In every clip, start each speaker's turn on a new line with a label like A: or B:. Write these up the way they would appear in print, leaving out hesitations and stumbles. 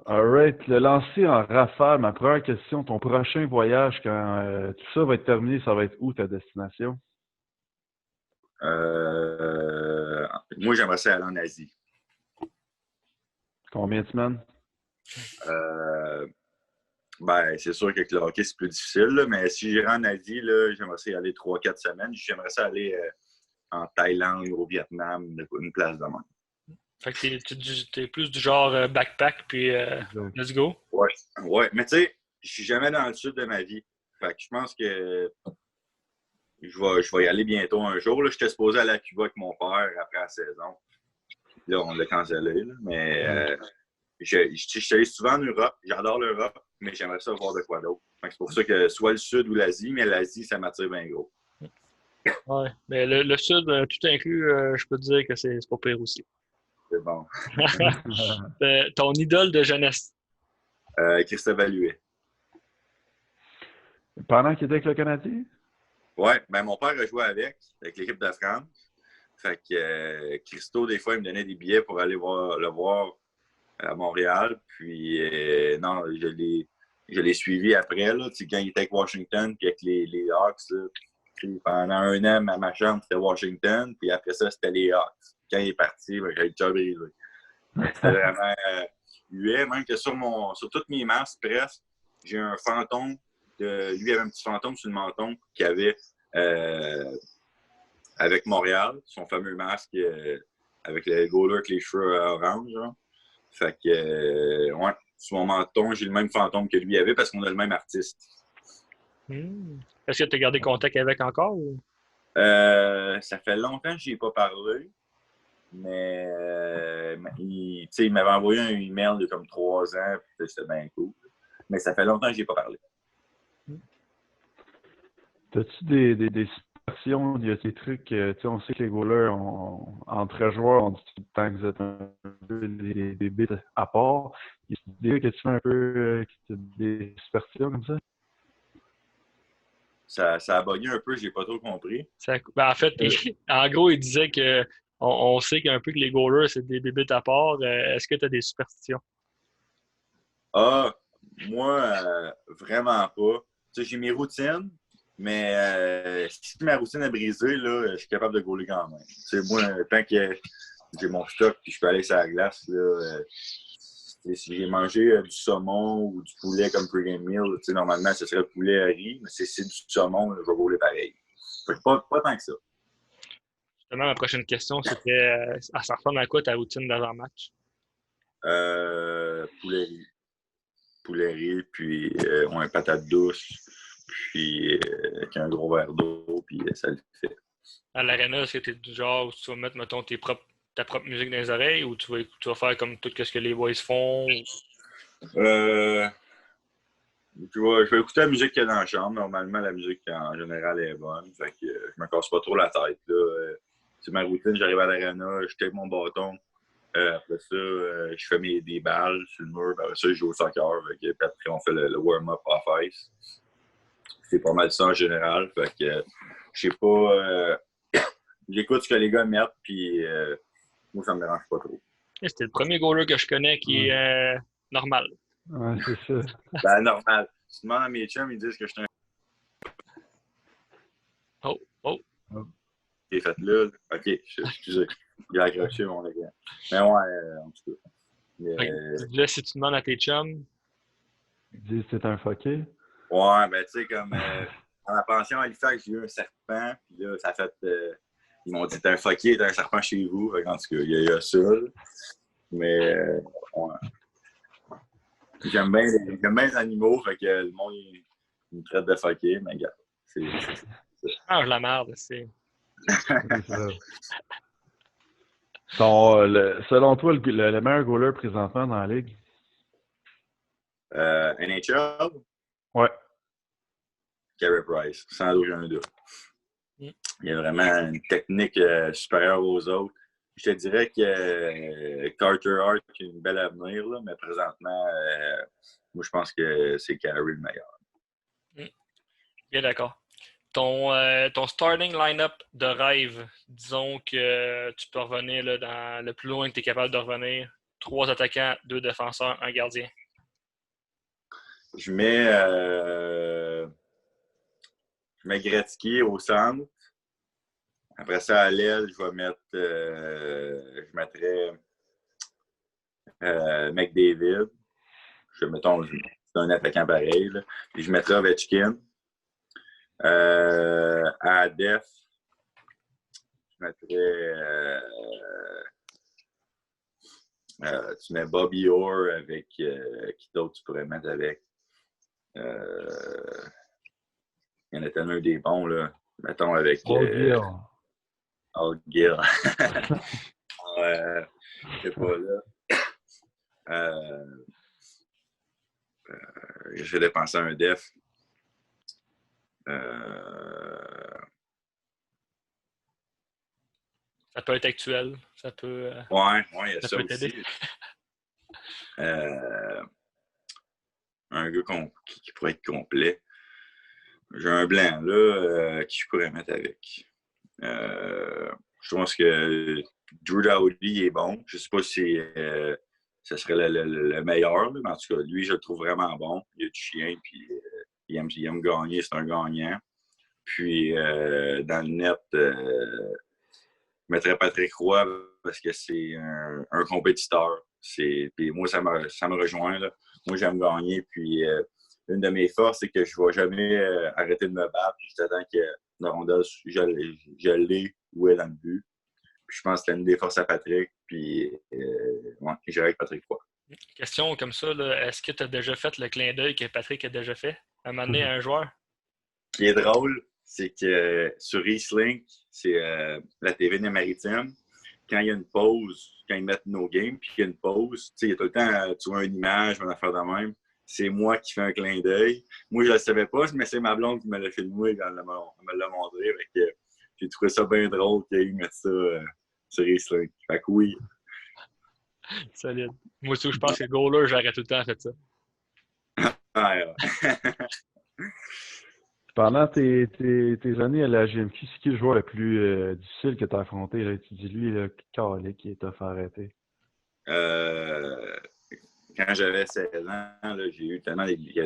A: Alright, le lancer en rafale, ma première question, ton prochain voyage, quand tout ça va être terminé, ça va être où ta destination?
B: Euh, Moi, j'aimerais ça aller en Asie.
A: Combien de semaines?
B: Euh, Ben, c'est sûr qu'avec le hockey, c'est plus difficile, là, mais si j'irais en Asie, là, j'aimerais ça y aller 3, 4 semaines. J'aimerais ça aller en Thaïlande ou au Vietnam, une place de même.
C: Fait que t'es plus du genre backpack, puis
A: Exact.
C: let's go.
B: Ouais, ouais. Mais tu sais, je suis jamais dans le sud de ma vie. Fait que je pense que je vais y aller bientôt un jour. Là. J'étais supposé aller à Cuba avec mon père après la saison. Là, on l'a cancellé. Là. Mais
A: Ouais.
B: je suis allé souvent en Europe. J'adore l'Europe, mais j'aimerais ça voir de quoi d'autre. C'est pour ça que soit le sud ou l'Asie, mais l'Asie, ça m'attire bien gros.
C: Ouais. Mais le sud, tout inclus, je peux te dire que c'est pas pire aussi.
B: C'est bon.
C: Ton idole de jeunesse.
B: Christophe Alluet.
A: Pendant qu'il était avec le Canadien?
B: Ouais, ben mon père a joué avec l'équipe de France. Fait que Christo, des fois, il me donnait des billets pour aller le voir à Montréal. Puis non, je l'ai suivi après, là, quand il était avec Washington, puis avec les Hawks. Là, puis pendant un an, ma chambre, c'était Washington. Puis après ça, c'était les Hawks. Quand il est parti, ben, j'ai le cœur brisé. C'était vraiment huet, même que sur toutes mes masques, presque, j'ai un fantôme. Lui, il avait un petit fantôme sur le menton qu'il avait avec Montréal, son fameux masque avec le goaler avec les cheveux orange. Genre. Fait que, ouais, sur mon menton, j'ai le même fantôme que lui avait parce qu'on a le même artiste.
C: Est-ce que tu as gardé contact avec encore? Ou?
B: Ça fait longtemps que je n'y ai pas parlé, mais il m'avait envoyé un email de comme 3 ans, puis c'était bien cool. Mais ça fait longtemps que je n'y ai pas parlé.
A: T'as-tu des superstitions, il y a des trucs, tu sais, on sait que les goalers, entre joueurs, on dit tout le temps que vous êtes un peu des bits à part. Il y a des trucs que tu fais un peu, des superstitions comme ça?
B: Ça a bugné un peu, j'ai pas trop compris.
C: En fait, en gros, il disait que on sait qu'un peu que les goalers, c'est des bébites à part. Est-ce que tu as des superstitions?
B: Ah, moi, vraiment pas. Tu sais, j'ai mes routines, mais si ma routine est brisée, là, je suis capable de gauler quand même. Tu sais, moi, tant que j'ai mon stock et je peux aller sur la glace, là, si j'ai mangé du saumon ou du poulet comme pre-game meal, tu sais, normalement, ce serait le poulet à riz, mais si c'est du saumon, là, je vais gauler pareil. Fait que pas tant que ça.
C: Justement, ma prochaine question, c'était ça ressemble à quoi ta routine d'avant-match?
B: Poulet riz. Poulet riz, puis ouais, patate douce, puis avec un gros verre d'eau, puis ça le fait.
C: À l'aréna, est-ce que tu es du genre où tu vas mettre, mettons, ta propre musique dans les oreilles ou tu vas faire comme tout ce que les boys font?
B: Euh, je vais écouter la musique qu'il y a dans la chambre. Normalement, la musique, en général, est bonne. Fait que je me casse pas trop la tête. Là. C'est ma routine, j'arrive à l'arena, je tape mon bâton. Après ça, je fais des balles sur le mur. Après ça, je joue au soccer. Puis après, on fait le warm-up off-ice. C'est pas mal ça en général. Fait que je sais pas. J'écoute ce que les gars mettent, puis moi, ça me dérange pas trop.
C: C'était le premier goaler que je connais qui est normal.
A: Ouais, c'est ça.
B: Ben, normal. Tu demandes à mes chums, ils disent que je suis un.
C: Oh, oh.
B: Ok, fait là. Ok, excusez. J'ai accroché mon écran. Mais ouais, en tout cas.
C: Okay. Là, si tu demandes à tes chums.
A: Ils disent que c'est un fucké.
B: Ouais, ben, tu sais, comme dans la pension à Halifax, j'ai eu un serpent, puis là, ça a fait. Ils m'ont dit, t'es un fucké, t'as un serpent chez vous. Fait, en tout cas, il y a ça. Là. Mais, ouais. J'aime bien les animaux, fait que le monde, il me traite de fucké, mais regarde.
C: Mange la merde, c'est.
A: C'est ça. Selon toi, le meilleur goaler présentement dans la ligue?
B: NHL,
A: Ouais.
B: Carey Price, sans aucun doute.
C: Mm.
B: Il y a vraiment une technique supérieure aux autres. Je te dirais que Carter Hart a une belle avenir, là, mais présentement, moi, je pense que c'est Carey le meilleur.
C: Bien d'accord. Ton starting line-up de rêve, disons que tu peux revenir là, dans le plus loin que tu es capable de revenir, 3 attaquants, 2 défenseurs, un gardien.
B: Je mets Gretzky au centre. Après ça, à l'aile, je mettrais McDavid. Mettons, c'est un attaquant pareil. Là. Puis je mettrais Ovechkin. À la def, je mettrais... tu mets Bobby Orr avec... qui d'autre tu pourrais mettre avec? Il y en a tellement des bons, là. Mettons avec... All Gill. C'est pas là. J'ai dépensé un def.
C: Ça peut être actuel. Ça peut.
B: Ouais, il y a ça
C: aussi.
B: Un gars qui pourrait être complet. J'ai un blanc là qui je pourrais mettre avec. Je pense que Drew Doughty est bon. Je ne sais pas si ce serait le meilleur, mais en tout cas, lui, je le trouve vraiment bon. Il a du chien, puis il aime gagner, c'est un gagnant. Puis, dans le net, je mettrais Patrick Roy parce que c'est un compétiteur. Puis moi, ça me rejoint. Là. Moi, j'aime gagner. Puis, une de mes forces, c'est que je ne vais jamais arrêter de me battre. Puis, j'attends que la rondelle, je l'ai où est dans le but. Puis, je pense que c'est une des forces à Patrick. Puis, j'irai avec Patrick Roy.
C: Question comme ça, là, est-ce que tu as déjà fait le clin d'œil que Patrick a déjà fait à un moment donné à un joueur?
B: Ce qui est drôle, c'est que sur Eastlink, c'est la TV des Maritimes. Quand il y a une pause, quand ils mettent nos games, puis il y a une pause, il y a tout le temps, tu vois une image, une affaire de même. C'est moi qui fais un clin d'œil. Moi, je ne le savais pas, mais c'est ma blonde qui me l'a filmé et elle me l'a montré. J'ai trouvé ça bien drôle qu'il mette ça sur Eastlink. Fait que oui.
C: Solide. Moi aussi, je pense que goaler, j'aurais tout le temps fait ça.
A: Pendant tes années à la GMQ, c'est qui le joueur le plus difficile que tu as affronté? Là? Tu dis lui, là, qui est tough à arrêter.
B: Quand j'avais 16 ans, là, il y avait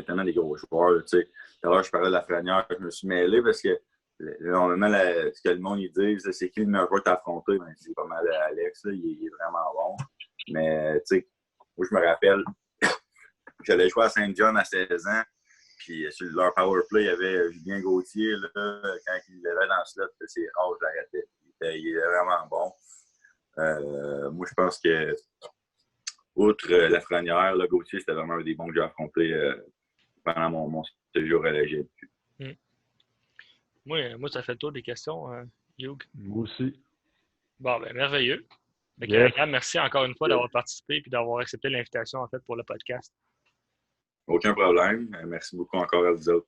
B: tellement des gros joueurs. Tout à l'heure, je parlais de Lafrenière, je me suis mêlé parce que normalement, ce que le monde ils disent, c'est qui le meilleur joueur que tu as affronté? Ben, c'est pas mal Alex, là, il est vraiment bon. Mais tu sais, moi je me rappelle, j'allais jouer à Saint-John à 16 ans. Puis sur leur power play, il y avait Julien Gauthier, là, quand il l'avait dans le slot, c'est rare, je l'arrêtais. Il est vraiment bon. Moi, je pense que, outre Lafrenière, Gauthier, c'était vraiment un des bons que j'ai affronté pendant mon séjour à la GMQ.
C: Moi, ça fait le tour des questions, Hugh.
A: Moi aussi.
C: Bon, ben merveilleux.
A: Yes.
C: Merci encore une fois d'avoir participé et d'avoir accepté l'invitation en fait pour le podcast.
B: Aucun problème. Merci beaucoup encore à vous autres.